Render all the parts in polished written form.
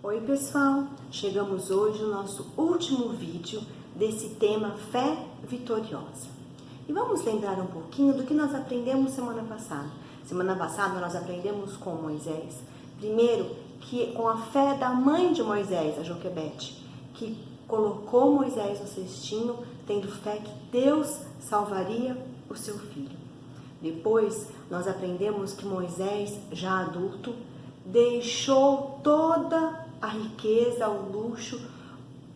Oi pessoal, chegamos hoje no nosso último vídeo desse tema Fé Vitoriosa. E vamos lembrar um pouquinho do que nós aprendemos semana passada. Semana passada nós aprendemos com Moisés, primeiro que com a fé da mãe de Moisés, a Joquebede, que colocou Moisés no cestinho, tendo fé que Deus salvaria o seu filho. Depois nós aprendemos que Moisés, já adulto, deixou toda a riqueza, o luxo,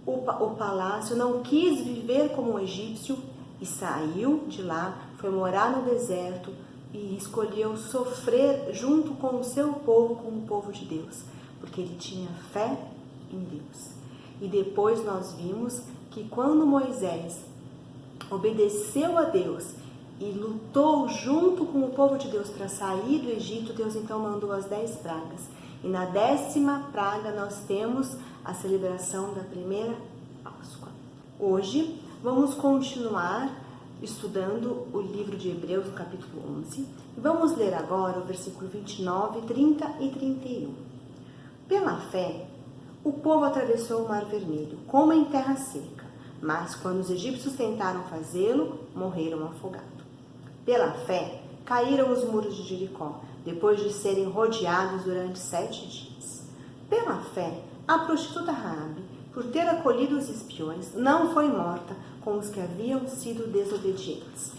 o palácio, não quis viver como um egípcio e saiu de lá, foi morar no deserto e escolheu sofrer junto com o seu povo, com o povo de Deus, porque ele tinha fé em Deus. E depois nós vimos que quando Moisés obedeceu a Deus e lutou junto com o povo de Deus para sair do Egito, Deus então mandou as 10 pragas. E na 10ª praga nós temos a celebração da primeira Páscoa. Hoje vamos continuar estudando o livro de Hebreus, no capítulo 11. E vamos ler agora o versículo 29, 30 e 31. Pela fé, o povo atravessou o Mar Vermelho, como em terra seca, mas quando os egípcios tentaram fazê-lo, morreram afogados. Pela fé, caíram os muros de Jericó, depois de serem rodeados durante 7 dias. Pela fé, a prostituta Raabe, por ter acolhido os espiões, não foi morta com os que haviam sido desobedientes.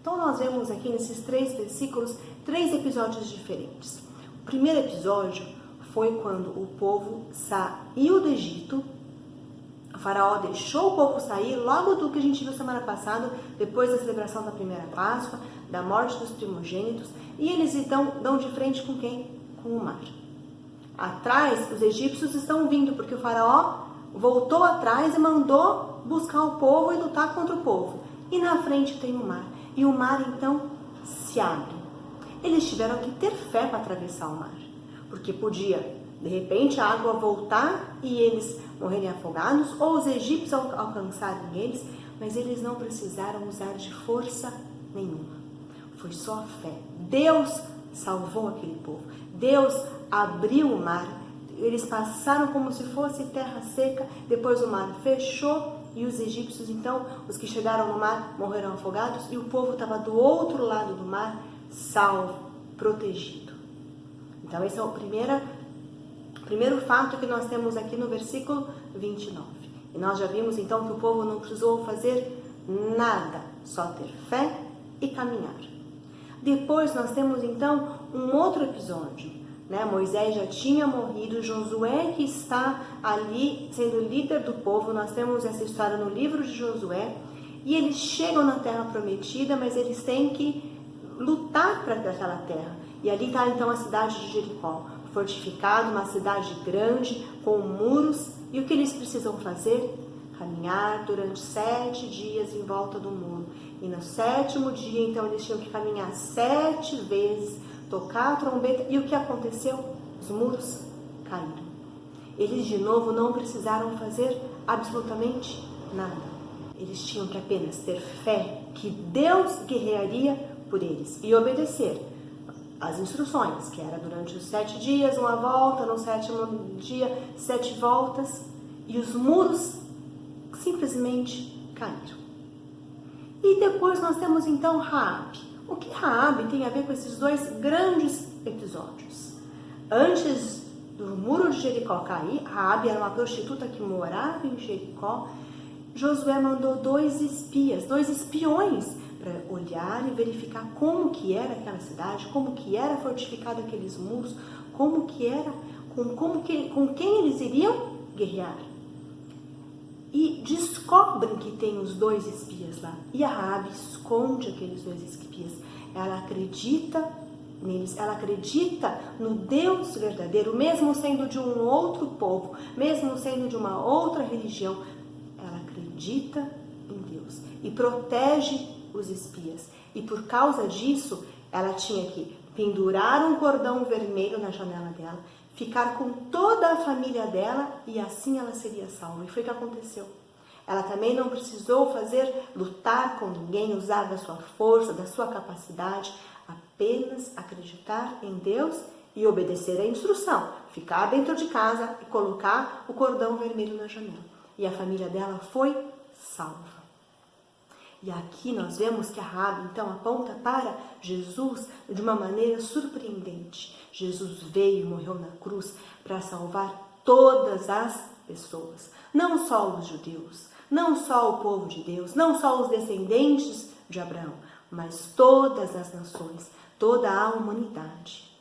Então nós vemos aqui nesses 3 versículos 3 episódios diferentes. O primeiro episódio foi quando o povo saiu do Egito. O faraó deixou o povo sair logo do que a gente viu semana passada, depois da celebração da primeira Páscoa, da morte dos primogênitos, e eles então dão de frente com quem? Com o mar. Atrás, os egípcios estão vindo, porque o faraó voltou atrás e mandou buscar o povo e lutar contra o povo. E na frente tem o mar. E o mar então se abre. Eles tiveram que ter fé para atravessar o mar, porque podia, de repente, a água voltar e eles morrerem afogados, ou os egípcios alcançarem eles, mas eles não precisaram usar de força nenhuma. Foi só a fé. Deus salvou aquele povo. Deus abriu o mar. Eles passaram como se fosse terra seca. Depois o mar fechou e os egípcios, então, os que chegaram no mar, morreram afogados e o povo estava do outro lado do mar, salvo, protegido. Então, esse é o primeiro fato que nós temos aqui no versículo 29. E nós já vimos, então, que o povo não precisou fazer nada, só ter fé e caminhar. Depois nós temos então um outro episódio, né? Moisés já tinha morrido, Josué que está ali sendo líder do povo. Nós temos essa história no livro de Josué e eles chegam na terra prometida, mas eles têm que lutar para aquela terra. E ali está então a cidade de Jericó, fortificada, uma cidade grande, com muros. E o que eles precisam fazer? Caminhar durante 7 dias em volta do muro. E no 7º dia, então, eles tinham que caminhar 7 vezes, tocar a trombeta. E o que aconteceu? Os muros caíram. Eles, de novo, não precisaram fazer absolutamente nada. Eles tinham que apenas ter fé que Deus guerrearia por eles e obedecer as instruções, que era durante os 7 dias, uma volta, no 7º dia, 7 voltas. E os muros simplesmente caíram. E depois nós temos então Raabe. O que Raabe tem a ver com esses 2 grandes episódios? Antes do muro de Jericó cair, Raabe era uma prostituta que morava em Jericó. Josué mandou 2 espias, 2 espiões, para olhar e verificar como que era aquela cidade, como que era fortificado aqueles muros, como que era, com quem eles iriam guerrear. E descobrem que tem os 2 espias lá. E a Raabe esconde aqueles 2 espias. Ela acredita neles, ela acredita no Deus verdadeiro, mesmo sendo de um outro povo, mesmo sendo de uma outra religião. Ela acredita em Deus e protege os espias. E por causa disso, ela tinha que pendurar um cordão vermelho na janela dela, ficar com toda a família dela e assim ela seria salva. E foi o que aconteceu. Ela também não precisou lutar com ninguém, usar da sua força, da sua capacidade, apenas acreditar em Deus e obedecer a instrução, ficar dentro de casa e colocar o cordão vermelho na janela. E a família dela foi salva. E aqui nós vemos que a Raabe, então, aponta para Jesus de uma maneira surpreendente. Jesus veio e morreu na cruz para salvar todas as pessoas, não só os judeus, não só o povo de Deus, não só os descendentes de Abraão, mas todas as nações, toda a humanidade.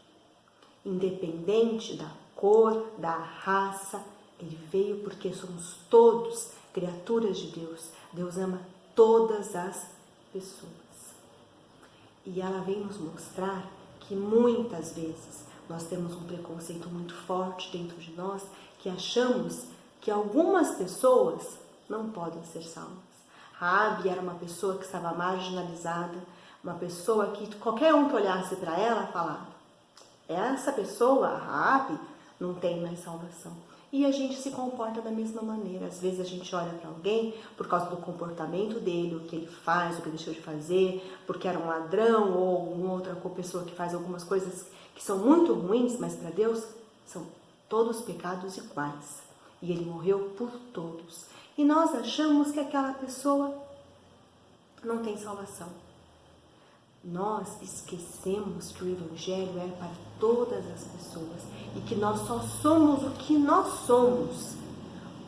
Independente da cor, da raça, ele veio porque somos todos criaturas de Deus. Deus ama todas as pessoas. E ela vem nos mostrar que muitas vezes nós temos um preconceito muito forte dentro de nós, que achamos que algumas pessoas não podem ser salvas. Raabe era uma pessoa que estava marginalizada, uma pessoa que qualquer um que olhasse para ela falava: essa pessoa, a Raabe, não tem mais salvação. E a gente se comporta da mesma maneira. Às vezes a gente olha para alguém por causa do comportamento dele, o que ele faz, o que ele deixou de fazer, porque era um ladrão ou alguma outra pessoa que faz algumas coisas que são muito ruins, mas para Deus são todos pecados iguais. E ele morreu por todos. E nós achamos que aquela pessoa não tem salvação. Nós esquecemos que o Evangelho é para todas as pessoas e que nós só somos o que nós somos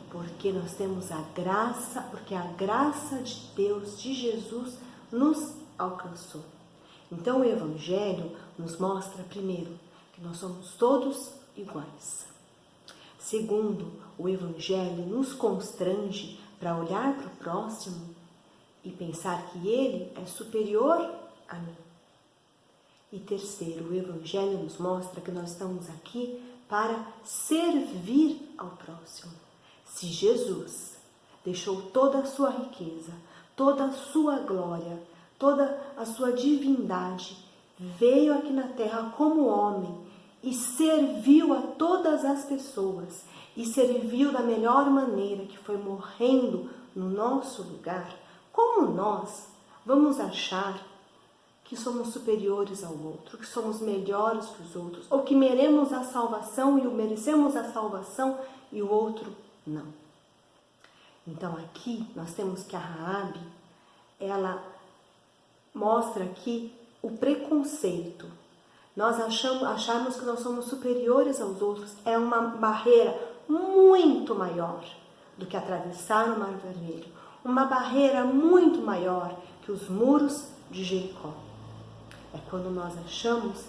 porque nós temos a graça, porque a graça de Deus, de Jesus, nos alcançou. Então o Evangelho nos mostra, primeiro, que nós somos todos iguais. Segundo, o Evangelho nos constrange para olhar para o próximo e pensar que ele é superior a mim. E terceiro, o Evangelho nos mostra que nós estamos aqui para servir ao próximo. Se Jesus deixou toda a sua riqueza, toda a sua glória, toda a sua divindade, veio aqui na terra como homem e serviu a todas as pessoas e serviu da melhor maneira, que foi morrendo no nosso lugar, como nós vamos achar que somos superiores ao outro, que somos melhores que os outros, ou que merecemos a salvação e o outro não? Então aqui nós temos que a Raabe, ela mostra aqui o preconceito. Nós achamos que nós somos superiores aos outros é uma barreira muito maior do que atravessar o Mar Vermelho, uma barreira muito maior que os muros de Jericó. É quando nós achamos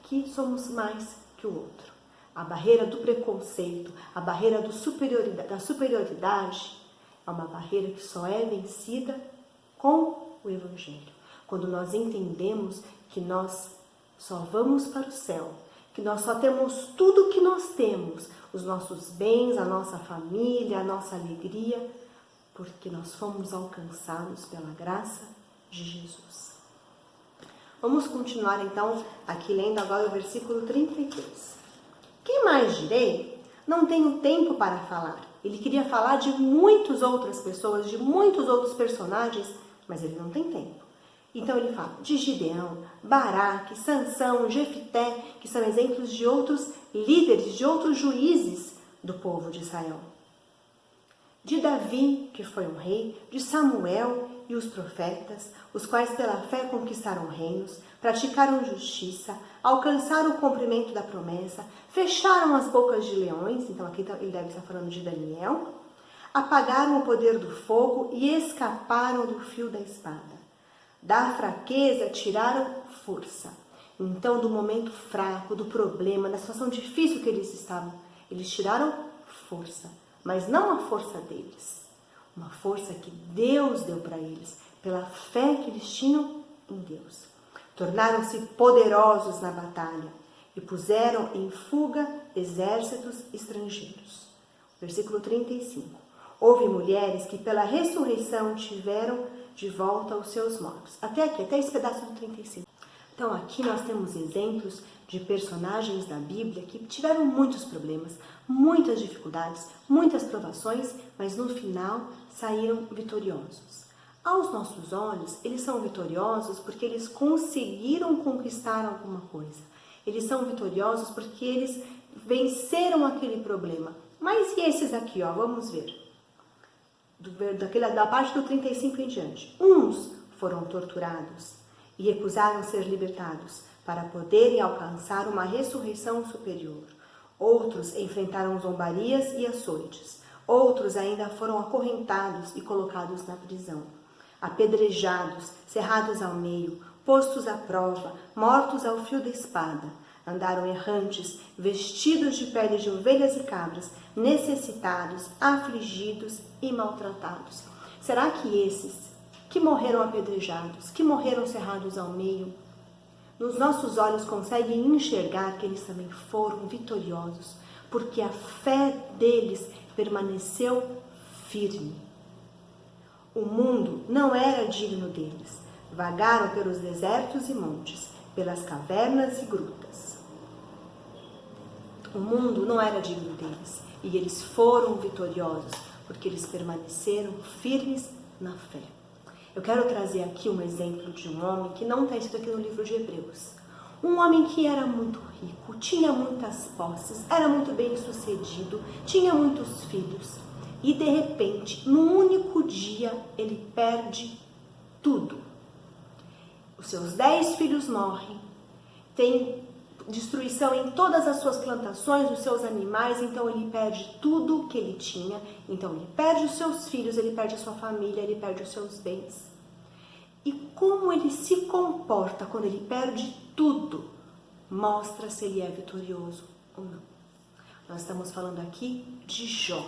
que somos mais que o outro. A barreira do preconceito, a barreira da superioridade é uma barreira que só é vencida com o Evangelho. Quando nós entendemos que nós só vamos para o céu, que nós só temos tudo o que nós temos, os nossos bens, a nossa família, a nossa alegria, porque nós fomos alcançados pela graça de Jesus. Vamos continuar então aqui lendo agora o versículo 33. Que mais direi? Não tenho tempo para falar. Ele queria falar de muitas outras pessoas, de muitos outros personagens, mas ele não tem tempo. Então ele fala de Gideão, Baraque, Sansão, Jefité, que são exemplos de outros líderes, de outros juízes do povo de Israel. De Davi, que foi um rei, de Samuel e os profetas, os quais pela fé conquistaram reinos, praticaram justiça, alcançaram o cumprimento da promessa, fecharam as bocas de leões, então aqui ele deve estar falando de Daniel, apagaram o poder do fogo e escaparam do fio da espada. Da fraqueza tiraram força. Então, do momento fraco, do problema, da situação difícil que eles estavam, eles tiraram força, mas não a força deles, uma força que Deus deu para eles, pela fé que eles tinham em Deus. Tornaram-se poderosos na batalha e puseram em fuga exércitos estrangeiros. Versículo 35. Houve mulheres que pela ressurreição tiveram de volta os seus mortos. Até aqui, até esse pedaço do 35. Então aqui nós temos exemplos de personagens da Bíblia que tiveram muitos problemas, muitas dificuldades, muitas provações, mas no final saíram vitoriosos. Aos nossos olhos, eles são vitoriosos porque eles conseguiram conquistar alguma coisa. Eles são vitoriosos porque eles venceram aquele problema. Mas e esses aqui, ó? Vamos ver. Da parte do 35 em diante. Uns foram torturados e recusaram ser libertados para poderem alcançar uma ressurreição superior. Outros enfrentaram zombarias e açoites. Outros ainda foram acorrentados e colocados na prisão. Apedrejados, cerrados ao meio, postos à prova, mortos ao fio da espada. Andaram errantes, vestidos de pele de ovelhas e cabras, necessitados, afligidos e maltratados. Será que esses que morreram apedrejados, que morreram cerrados ao meio, nos nossos olhos conseguem enxergar que eles também foram vitoriosos, porque a fé deles permaneceu firme? O mundo não era digno deles. Vagaram pelos desertos e montes, pelas cavernas e grutas. O mundo não era digno deles e eles foram vitoriosos porque eles permaneceram firmes na fé. Eu quero trazer aqui um exemplo de um homem que não está escrito aqui no livro de Hebreus. Um homem que era muito rico, tinha muitas posses, era muito bem sucedido, tinha muitos filhos e de repente, num único dia, ele perde tudo. Os seus 10 filhos morrem, tem destruição em todas as suas plantações, os seus animais, então ele perde tudo que ele tinha. Então ele perde os seus filhos, ele perde a sua família, ele perde os seus bens. E como ele se comporta quando ele perde tudo, mostra se ele é vitorioso ou não. Nós estamos falando aqui de Jó.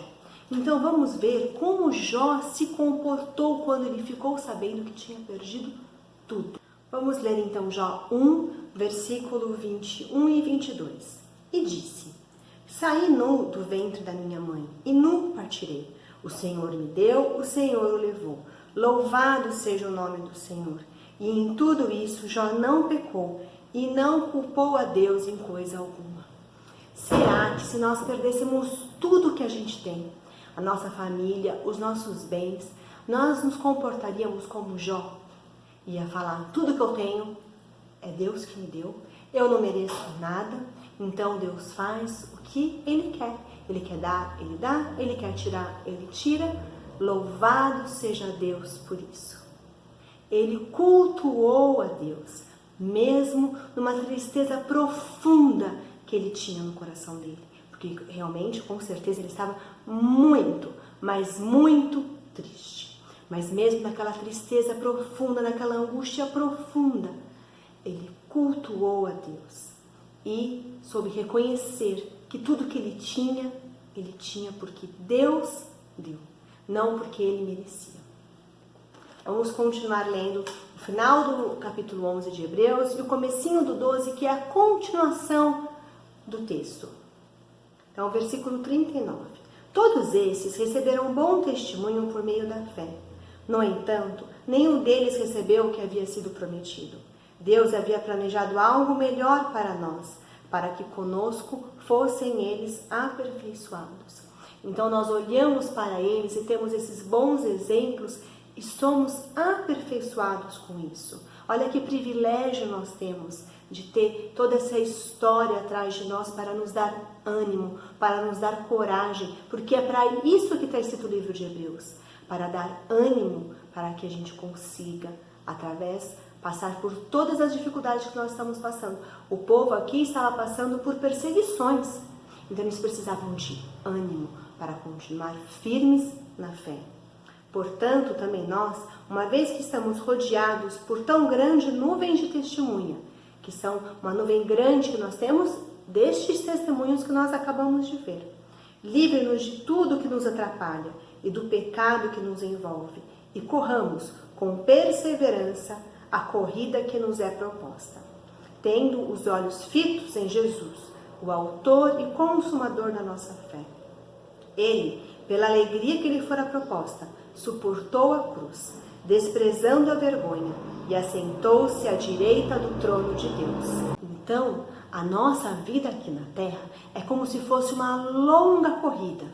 Então vamos ver como Jó se comportou quando ele ficou sabendo que tinha perdido tudo. Vamos ler então Jó 1, versículo 21 e 22. E disse: Saí nu do ventre da minha mãe, e nu partirei. O Senhor me deu, o Senhor o levou. Louvado seja o nome do Senhor. E em tudo isso Jó não pecou, e não culpou a Deus em coisa alguma. Será que se nós perdêssemos tudo que a gente tem, a nossa família, os nossos bens, nós nos comportaríamos como Jó? Ia falar, tudo que eu tenho é Deus que me deu, eu não mereço nada, então Deus faz o que Ele quer. Ele quer dar, Ele dá, Ele quer tirar, Ele tira. Louvado seja Deus por isso. Ele cultuou a Deus, mesmo numa tristeza profunda que ele tinha no coração dele. Porque realmente, com certeza, ele estava muito, mas muito triste. Mas mesmo naquela tristeza profunda, naquela angústia profunda, ele cultuou a Deus e soube reconhecer que tudo que ele tinha porque Deus deu, não porque ele merecia. Vamos continuar lendo o final do capítulo 11 de Hebreus e o comecinho do 12, que é a continuação do texto. Então, versículo 39. Todos esses receberam bom testemunho por meio da fé. No entanto, nenhum deles recebeu o que havia sido prometido. Deus havia planejado algo melhor para nós, para que conosco fossem eles aperfeiçoados. Então nós olhamos para eles e temos esses bons exemplos e somos aperfeiçoados com isso. Olha que privilégio nós temos de ter toda essa história atrás de nós para nos dar ânimo, para nos dar coragem, porque é para isso que está escrito o livro de Hebreus, para dar ânimo para que a gente consiga, passar por todas as dificuldades que nós estamos passando. O povo aqui estava passando por perseguições, então eles precisavam de ânimo para continuar firmes na fé. Portanto, também nós, uma vez que estamos rodeados por tão grande nuvem de testemunha, que são uma nuvem grande que nós temos destes testemunhos que nós acabamos de ver, livre-nos de tudo que nos atrapalha e do pecado que nos envolve, e corramos com perseverança a corrida que nos é proposta, tendo os olhos fitos em Jesus, o autor e consumador da nossa fé. Ele, pela alegria que lhe fora proposta, suportou a cruz, desprezando a vergonha, e assentou-se à direita do trono de Deus. Então, a nossa vida aqui na Terra é como se fosse uma longa corrida,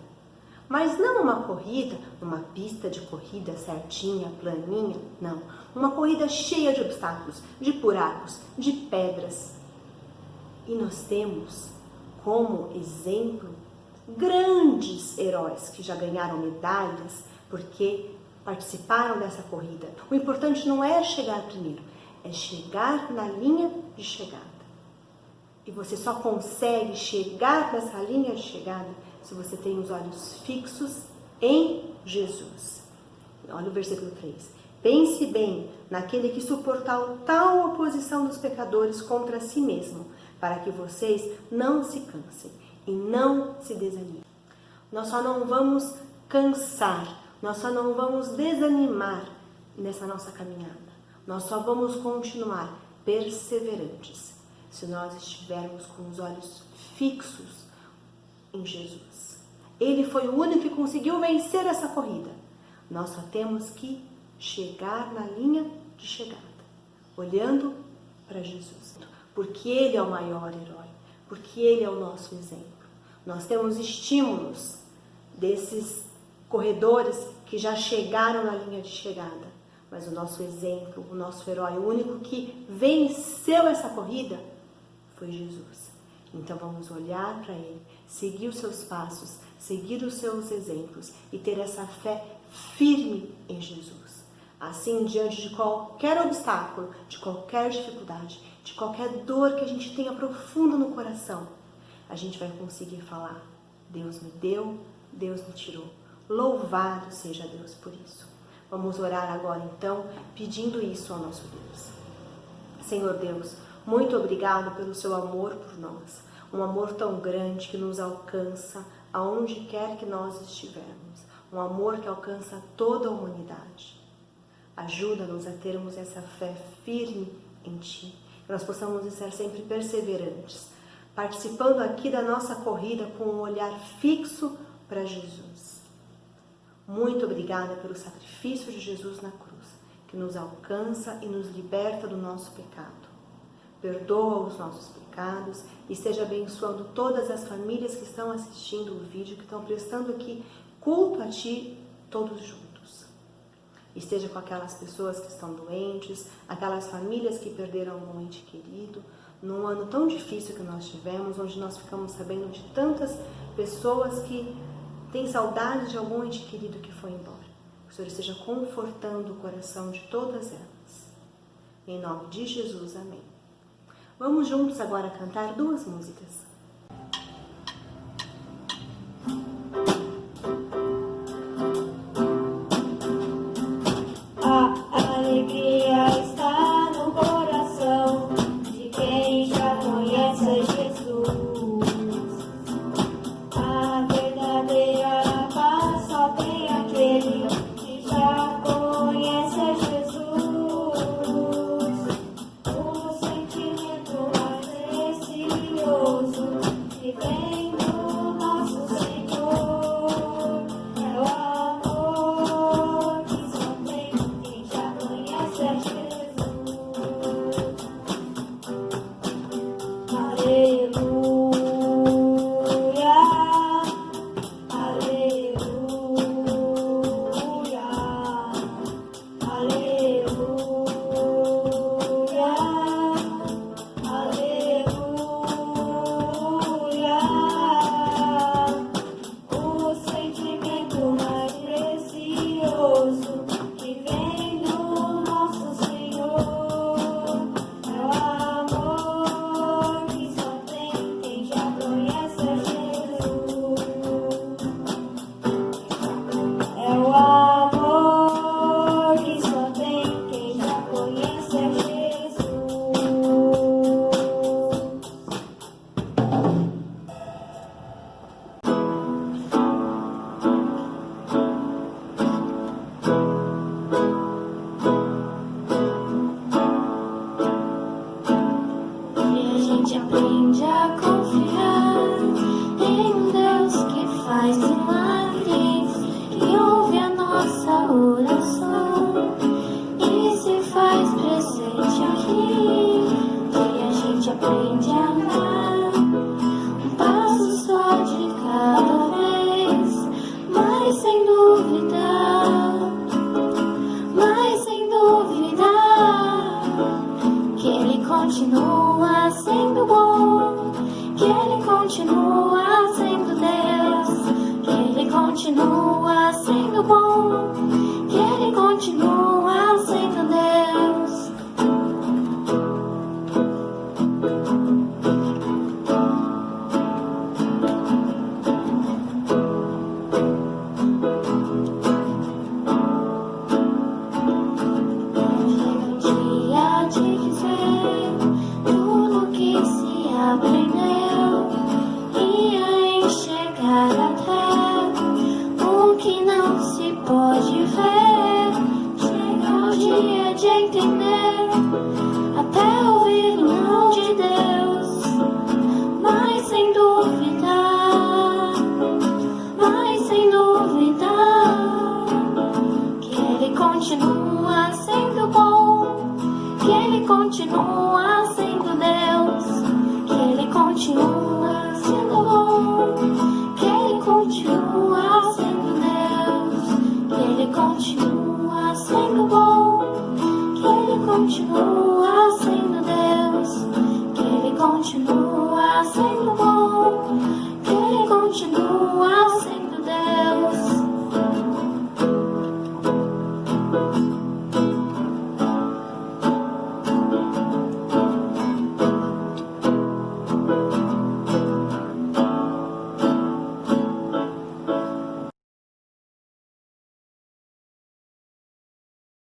mas não uma corrida, uma pista de corrida certinha, planinha, não. Uma corrida cheia de obstáculos, de buracos, de pedras. E nós temos como exemplo grandes heróis que já ganharam medalhas porque participaram dessa corrida. O importante não é chegar primeiro, é chegar na linha de chegada. E você só consegue chegar nessa linha de chegada se você tem os olhos fixos em Jesus. Olha o versículo 3. Pense bem naquele que suportou tal oposição dos pecadores contra si mesmo, para que vocês não se cansem e não se desanimem. Nós só não vamos cansar, nós só não vamos desanimar nessa nossa caminhada. Nós só vamos continuar perseverantes se nós estivermos com os olhos fixos em Jesus. Ele foi o único que conseguiu vencer essa corrida. Nós só temos que chegar na linha de chegada, olhando para Jesus. Porque Ele é o maior herói, porque Ele é o nosso exemplo. Nós temos estímulos desses corredores que já chegaram na linha de chegada. Mas o nosso exemplo, o nosso herói, o único que venceu essa corrida foi Jesus. Então vamos olhar para Ele, seguir os seus passos, seguir os seus exemplos e ter essa fé firme em Jesus. Assim, diante de qualquer obstáculo, de qualquer dificuldade, de qualquer dor que a gente tenha profunda no coração, a gente vai conseguir falar: Deus me deu, Deus me tirou. Louvado seja Deus por isso. Vamos orar agora então, pedindo isso ao nosso Deus. Senhor Deus, muito obrigado pelo seu amor por nós. Um amor tão grande que nos alcança aonde quer que nós estivermos. Um amor que alcança toda a humanidade. Ajuda-nos a termos essa fé firme em Ti. Que nós possamos estar sempre perseverantes, participando aqui da nossa corrida com um olhar fixo para Jesus. Muito obrigada pelo sacrifício de Jesus na cruz, que nos alcança e nos liberta do nosso pecado. Perdoa os nossos pecados e esteja abençoando todas as famílias que estão assistindo o vídeo, que estão prestando aqui culto a Ti, todos juntos. Esteja com aquelas pessoas que estão doentes, aquelas famílias que perderam um ente querido, num ano tão difícil que nós tivemos, onde nós ficamos sabendo de tantas pessoas que têm saudade de algum ente querido que foi embora. Que o Senhor esteja confortando o coração de todas elas. Em nome de Jesus, amém. Vamos juntos agora cantar duas músicas. A alegria está no coração de quem já conhece Jesus. A verdadeira paz só tem aquele que já conhece Jesus. O sentimento mais precioso que vem do nosso Senhor é o amor que só tem quem já conhece Jesus. Aleluia, aleluia, aleluia. O sentimento mais precioso que vem do nosso Senhor é o amor que só tem quem já conhece Jesus. É o amor que só tem quem já conhece Jesus. E a gente aprende a confiar em um Deus que faz milagres, que ouve a nossa oração e se faz presente aqui. E a gente aprende a amar um passo só de cada vez, mas sem dúvida que Ele continua sendo bom. que Ele continua sendo Deus, que Ele continua sendo bom, que Ele continua sendo Deus. De dizer tudo que se aprendeu e a enxergar até o que não se pode ver. Chega o dia de entender, até ouvir o não de Deus, mas sem dúvida, que Ele continua sendo bom, que Ele continua